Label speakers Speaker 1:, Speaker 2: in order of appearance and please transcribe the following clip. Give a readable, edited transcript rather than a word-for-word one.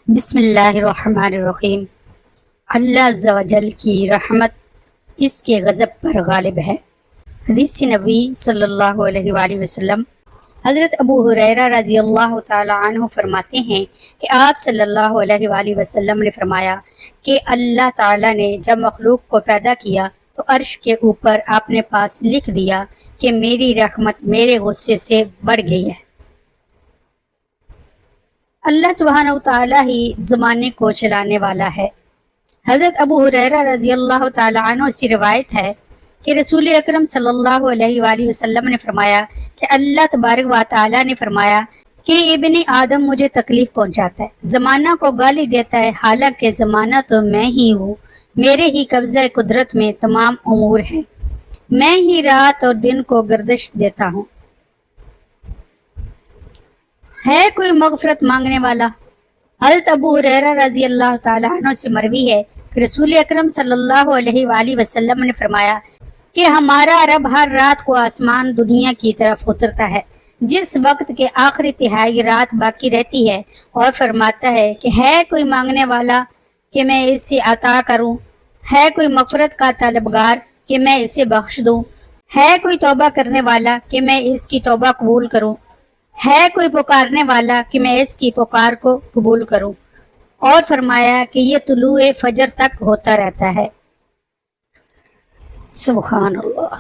Speaker 1: بسم اللہ الرحمن الرحیم۔ اللہ عز و جل کی رحمت اس کے غضب پر غالب ہے۔ حدیث نبی صلی اللہ علیہ وآلہ وسلم حضرت ابو ہریرہ رضی اللہ تعالی عنہ فرماتے ہیں کہ آپ صلی اللہ علیہ وآلہ وسلم نے فرمایا کہ اللہ تعالی نے جب مخلوق کو پیدا کیا تو عرش کے اوپر اپنے پاس لکھ دیا کہ میری رحمت میرے غصے سے بڑھ گئی ہے۔ اللہ سبحانہ وتعالی ہی زمانے کو چلانے والا ہے۔ حضرت ابو ہریرہ رضی اللہ تعالی عنہ سے روایت ہے کہ رسول اکرم صلی اللہ علیہ وآلہ وسلم نے فرمایا کہ اللہ تبارک و تعالی نے فرمایا کہ ابن آدم مجھے تکلیف پہنچاتا ہے، زمانہ کو گالی دیتا ہے، حالانکہ زمانہ تو میں ہی ہوں، میرے ہی قبضہ قدرت میں تمام امور ہیں، میں ہی رات اور دن کو گردش دیتا ہوں۔ ہے کوئی مغفرت مانگنے والا؟ حضرت ابو ہریرہ رضی اللہ تعالیٰ عنہ سے مروی ہے کہ رسول اکرم صلی اللہ علیہ وآلہ وسلم نے فرمایا کہ ہمارا رب ہر رات کو آسمان دنیا کی طرف اترتا ہے جس وقت کے آخری تہائی رات باقی رہتی ہے اور فرماتا ہے کہ ہے کوئی مانگنے والا کہ میں اس سے عطا کروں، ہے کوئی مغفرت کا طلبگار کہ میں اسے بخش دوں، ہے کوئی توبہ کرنے والا کہ میں اس کی توبہ قبول کروں، ہے کوئی پکارنے والا کہ میں اس کی پکار کو قبول کروں، اور فرمایا کہ یہ طلوع فجر تک ہوتا رہتا ہے۔ سبحان اللہ۔